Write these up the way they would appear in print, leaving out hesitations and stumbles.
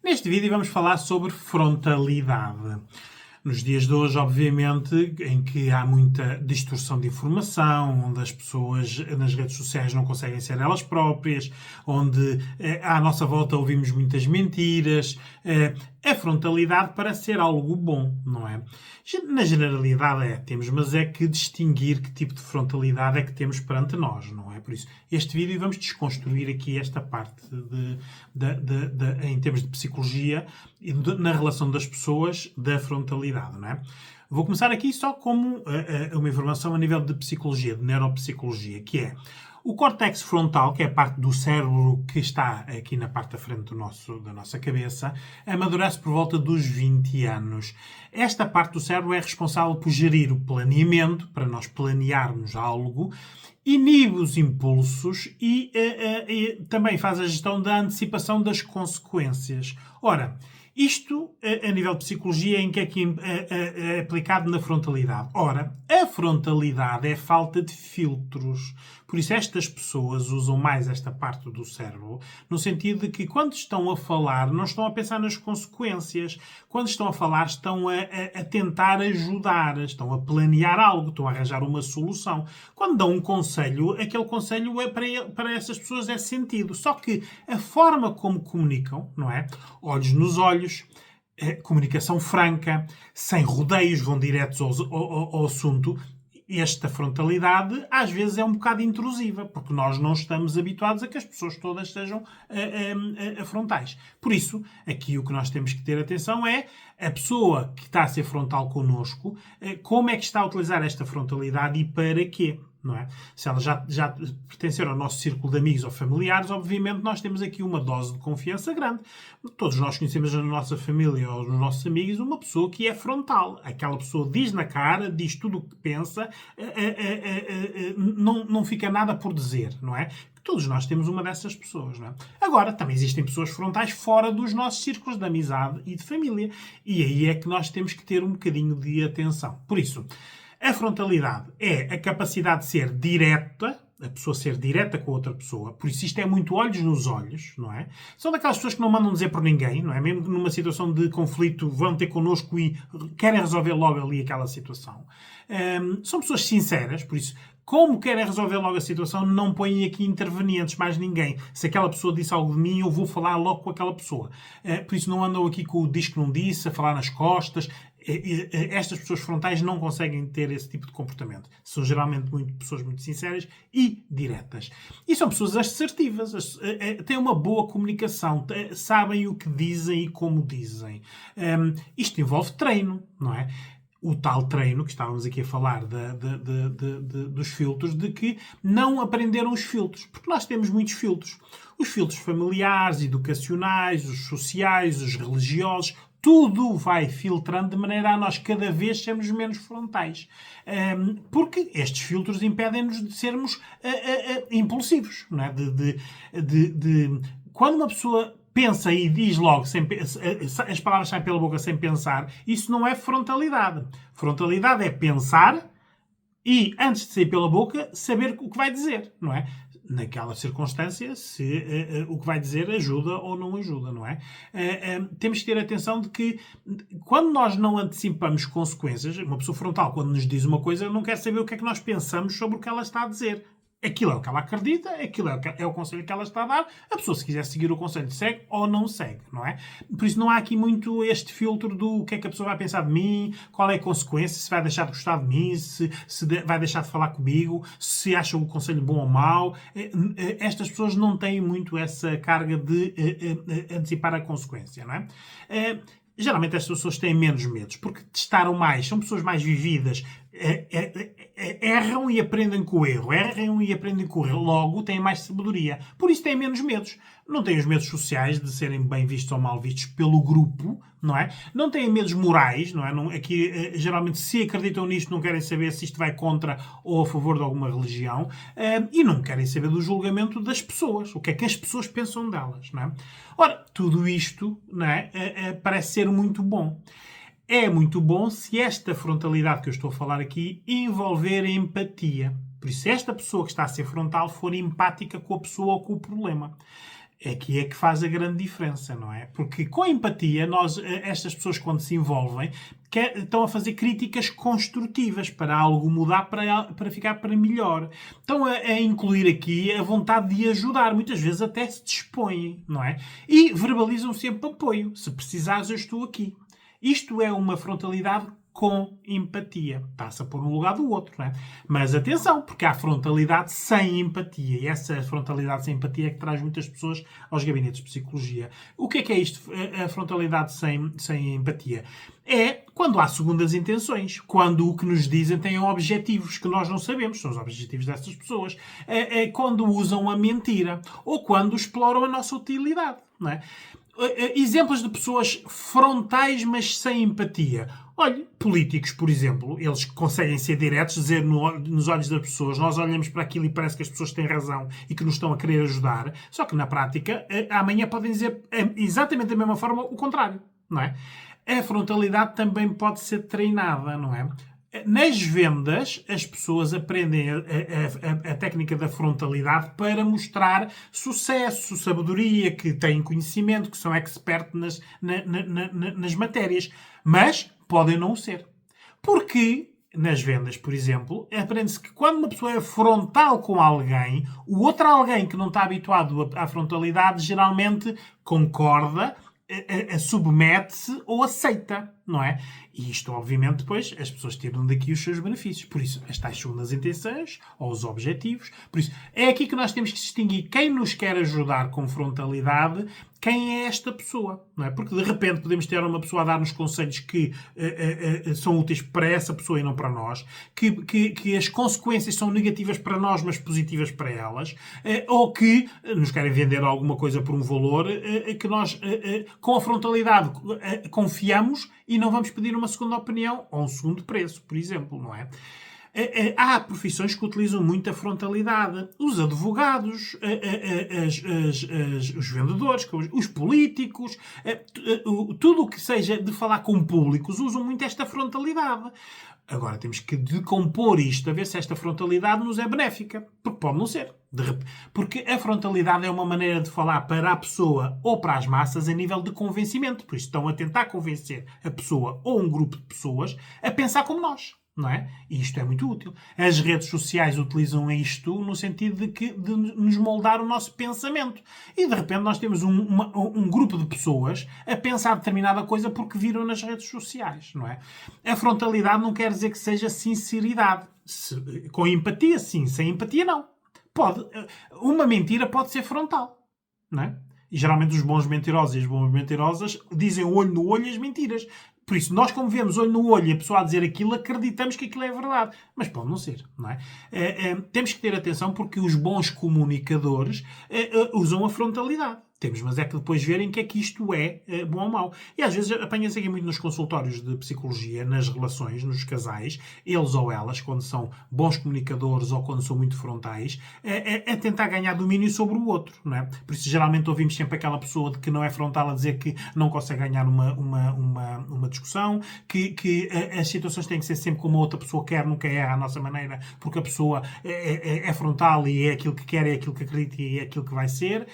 Neste vídeo vamos falar sobre frontalidade. Nos dias de hoje, obviamente, em que há muita distorção de informação, onde as pessoas nas redes sociais não conseguem ser elas próprias, onde à nossa volta ouvimos muitas mentiras, a frontalidade parece ser algo bom, não é? Na generalidade temos, mas é que distinguir que tipo de frontalidade é que temos perante nós, não é? Por isso, este vídeo vamos desconstruir aqui esta parte em termos de psicologia e na relação das pessoas da frontalidade, não é? Vou começar aqui só como uma informação a nível de psicologia, de neuropsicologia, que é o córtex frontal, que é a parte do cérebro que está aqui na parte da frente da nossa cabeça, amadurece por volta dos 20 anos. Esta parte do cérebro é responsável por gerir o planeamento, para nós planearmos algo, inibe os impulsos e também faz a gestão da antecipação das consequências. Ora, isto, a nível de psicologia, em que é que é aplicado na frontalidade? Ora, a frontalidade é falta de filtros. Por isso, estas pessoas usam mais esta parte do cérebro, no sentido de que, quando estão a falar, não estão a pensar nas consequências. Quando estão a falar, estão a tentar ajudar, estão a planear algo, estão a arranjar uma solução. Quando dão um conselho, aquele conselho para essas pessoas é sentido. Só que a forma como comunicam, não é? Olhos nos olhos, comunicação franca, sem rodeios, vão diretos ao assunto. Esta frontalidade às vezes é um bocado intrusiva, porque nós não estamos habituados a que as pessoas todas sejam frontais. Por isso, aqui o que nós temos que ter atenção é a pessoa que está a ser frontal connosco, como é que está a utilizar esta frontalidade e para quê? Não é? Se ela já pertencer ao nosso círculo de amigos ou familiares, obviamente nós temos aqui uma dose de confiança grande. Todos nós conhecemos na nossa família ou nos nossos amigos uma pessoa que é frontal. Aquela pessoa diz na cara, diz tudo o que pensa, não fica nada por dizer, não é? Todos nós temos uma dessas pessoas, não é? Agora, também existem pessoas frontais fora dos nossos círculos de amizade e de família. E aí é que nós temos que ter um bocadinho de atenção. Por isso, a frontalidade é a capacidade de ser direta, a pessoa ser direta com a outra pessoa. Por isso isto é muito olhos nos olhos, não é? São daquelas pessoas que não mandam dizer por ninguém, não é? Mesmo numa situação de conflito vão ter connosco e querem resolver logo ali aquela situação. São pessoas sinceras, por isso, como querem resolver logo a situação, não põem aqui intervenientes, mais ninguém. Se aquela pessoa disse algo de mim, eu vou falar logo com aquela pessoa. Por isso não andam aqui com o diz que não disse, a falar nas costas. Estas pessoas frontais não conseguem ter esse tipo de comportamento. São geralmente pessoas muito sinceras e diretas. E são pessoas assertivas, têm uma boa comunicação, sabem o que dizem e como dizem. Isto envolve treino, não é? O tal treino, que estávamos aqui a falar dos filtros, de que não aprenderam os filtros. Porque nós temos muitos filtros. Os filtros familiares, educacionais, os sociais, os religiosos, tudo vai filtrando de maneira a nós cada vez sermos menos frontais. Porque estes filtros impedem-nos de sermos impulsivos. Não é? Quando uma pessoa pensa e diz logo, as palavras saem pela boca sem pensar, isso não é frontalidade. Frontalidade é pensar e, antes de sair pela boca, saber o que vai dizer, não é? Naquela circunstância, se o que vai dizer ajuda ou não ajuda, não é? Temos que ter atenção de que, quando nós não antecipamos consequências, uma pessoa frontal, quando nos diz uma coisa, não quer saber o que é que nós pensamos sobre o que ela está a dizer. Aquilo é o que ela acredita, aquilo é o conselho que ela está a dar. A pessoa, se quiser seguir o conselho, segue ou não segue, não é? Por isso não há aqui muito este filtro do que é que a pessoa vai pensar de mim, qual é a consequência, se vai deixar de gostar de mim, se vai deixar de falar comigo, se acha o conselho bom ou mau. Estas pessoas não têm muito essa carga de antecipar a consequência, não é? Geralmente estas pessoas têm menos medos, porque testaram mais, são pessoas mais vividas, erram e aprendem com o erro, logo têm mais sabedoria, por isso têm menos medos. Não têm os medos sociais de serem bem vistos ou mal vistos pelo grupo, não é? Não têm medos morais, não é? Aqui, geralmente, se acreditam nisto, não querem saber se isto vai contra ou a favor de alguma religião, e não querem saber do julgamento das pessoas, o que é que as pessoas pensam delas, não é? Ora, tudo isto, não é? Parece ser muito bom. É muito bom se esta frontalidade que eu estou a falar aqui envolver empatia. Por isso, se esta pessoa que está a ser frontal for empática com a pessoa ou com o problema. É que faz a grande diferença, não é? Porque com a empatia, estas pessoas, quando se envolvem, estão a fazer críticas construtivas para algo mudar, para ficar para melhor. Estão a incluir aqui a vontade de ajudar. Muitas vezes até se dispõem, não é? E verbalizam sempre apoio. Se precisares, eu estou aqui. Isto é uma frontalidade com empatia. Passa por um lugar do outro, não é? Mas atenção, porque há frontalidade sem empatia. E essa frontalidade sem empatia é que traz muitas pessoas aos gabinetes de psicologia. O que é isto, a frontalidade sem empatia? É quando há segundas intenções, quando o que nos dizem tem objetivos que nós não sabemos, são os objetivos dessas pessoas, quando usam a mentira ou quando exploram a nossa utilidade, não é? Exemplos de pessoas frontais, mas sem empatia. Olha, políticos, por exemplo, eles conseguem ser diretos, dizer nos olhos das pessoas, nós olhamos para aquilo e parece que as pessoas têm razão e que nos estão a querer ajudar, só que na prática, amanhã podem dizer exatamente da mesma forma o contrário, não é? A frontalidade também pode ser treinada, não é? Nas vendas, as pessoas aprendem a técnica da frontalidade para mostrar sucesso, sabedoria, que têm conhecimento, que são expert nas matérias. Mas podem não ser. Porque nas vendas, por exemplo, aprende-se que quando uma pessoa é frontal com alguém, o outro alguém que não está habituado à frontalidade geralmente concorda, submete-se ou aceita, não é? E isto, obviamente, depois as pessoas tiram daqui os seus benefícios. Por isso, as tais segundas intenções ou os objetivos. Por isso, é aqui que nós temos que distinguir quem nos quer ajudar com frontalidade, quem é esta pessoa, não é? Porque de repente podemos ter uma pessoa a dar-nos conselhos que são úteis para essa pessoa e não para nós, que as consequências são negativas para nós, mas positivas para elas, ou que nos querem vender alguma coisa por um valor que nós, com a frontalidade, confiamos e não vamos pedir uma segunda opinião ou um segundo preço, por exemplo, não é? Há profissões que utilizam muito a frontalidade. Os advogados, os vendedores, os políticos, tudo o que seja de falar com públicos usam muito esta frontalidade. Agora temos que decompor isto, a ver se esta frontalidade nos é benéfica. Porque pode não ser. Porque a frontalidade é uma maneira de falar para a pessoa ou para as massas a nível de convencimento. Por isso estão a tentar convencer a pessoa ou um grupo de pessoas a pensar como nós. Não é? E isto é muito útil. As redes sociais utilizam isto no sentido de nos moldar o nosso pensamento. E de repente nós temos um grupo de pessoas a pensar determinada coisa porque viram nas redes sociais. Não é? A frontalidade não quer dizer que seja sinceridade. Com empatia, sim. Sem empatia, não. Uma mentira pode ser frontal. Não é? E geralmente os bons mentirosos e as boas mentirosas dizem olho no olho as mentiras. Por isso, nós como vemos olho no olho e a pessoa a dizer aquilo, acreditamos que aquilo é verdade. Mas pode não ser, não é? Temos que ter atenção porque os bons comunicadores usam a frontalidade. Temos, mas é que depois verem que é que isto é bom ou mau. E às vezes apanha-se aqui muito nos consultórios de psicologia, nas relações, nos casais, eles ou elas, quando são bons comunicadores ou quando são muito frontais, a tentar ganhar domínio sobre o outro, não é? Por isso geralmente ouvimos sempre aquela pessoa de que não é frontal a dizer que não consegue ganhar uma discussão, que as situações têm que ser sempre como a outra pessoa quer, nunca é à nossa maneira, porque a pessoa é frontal e é aquilo que quer, é aquilo que acredita e é aquilo que vai ser.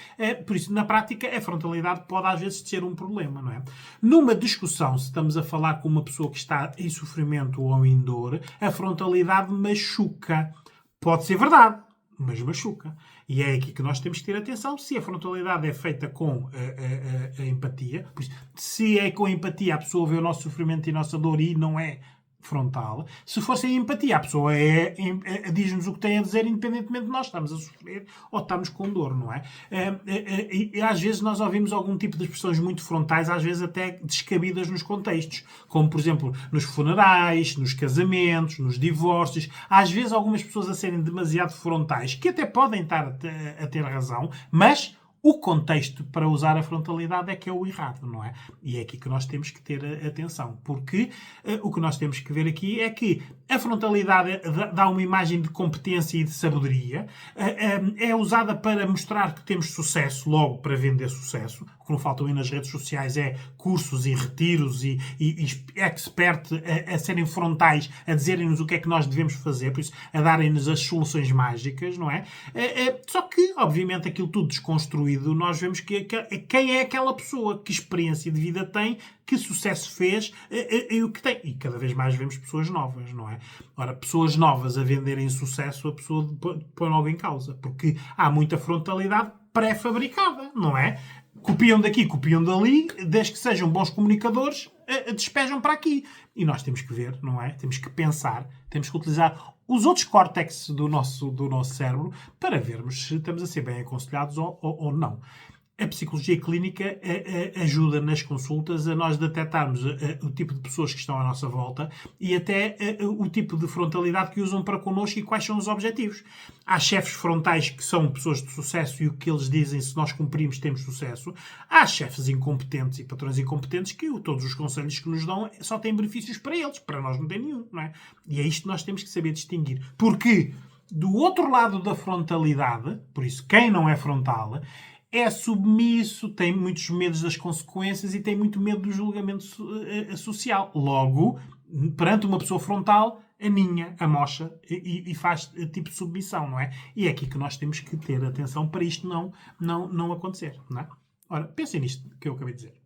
Por isso, na prática, a frontalidade pode às vezes ser um problema, não é? Numa discussão, se estamos a falar com uma pessoa que está em sofrimento ou em dor, a frontalidade machuca. Pode ser verdade, mas machuca. E é aqui que nós temos que ter atenção se a frontalidade é feita com a empatia. Se é com a empatia, a pessoa vê o nosso sofrimento e a nossa dor e não é frontal. Se for sem empatia, a pessoa diz-nos o que tem a dizer independentemente de nós estamos a sofrer ou estamos com dor, não é? E às vezes nós ouvimos algum tipo de expressões muito frontais, às vezes até descabidas nos contextos, como por exemplo nos funerais, nos casamentos, nos divórcios. Às vezes algumas pessoas a serem demasiado frontais, que até podem estar a ter razão, mas o contexto para usar a frontalidade é que é o errado, não é? E é aqui que nós temos que ter atenção, porque o que nós temos que ver aqui é que a frontalidade dá uma imagem de competência e de sabedoria, é usada para mostrar que temos sucesso, logo para vender sucesso, O que não faltam aí nas redes sociais é cursos e retiros e expert a serem frontais, a dizerem-nos o que é que nós devemos fazer, por isso, a darem-nos as soluções mágicas, não é? Só que, obviamente, aquilo tudo desconstruído, nós vemos quem é aquela pessoa, que experiência de vida tem, que sucesso fez e o que tem. E cada vez mais vemos pessoas novas, não é? Ora, pessoas novas a venderem sucesso, a pessoa põe logo em causa, porque há muita frontalidade pré-fabricada, não é? Copiam daqui, copiam dali, desde que sejam bons comunicadores, despejam para aqui. E nós temos que ver, não é? Temos que pensar, temos que utilizar os outros córtex do nosso cérebro para vermos se estamos a ser bem aconselhados ou não. A psicologia clínica ajuda nas consultas a nós detectarmos o tipo de pessoas que estão à nossa volta e até o tipo de frontalidade que usam para connosco e quais são os objetivos. Há chefes frontais que são pessoas de sucesso e o que eles dizem, se nós cumprimos, temos sucesso. Há chefes incompetentes e patrões incompetentes que todos os conselhos que nos dão só têm benefícios para eles, para nós não tem nenhum, não é? E é isto que nós temos que saber distinguir. Porque do outro lado da frontalidade, por isso quem não é frontal, é submisso, tem muitos medos das consequências e tem muito medo do julgamento social. Logo, perante uma pessoa frontal, aninha, amocha e faz tipo de submissão, não é? E é aqui que nós temos que ter atenção para isto não acontecer, não é? Ora, pensem nisto que eu acabei de dizer.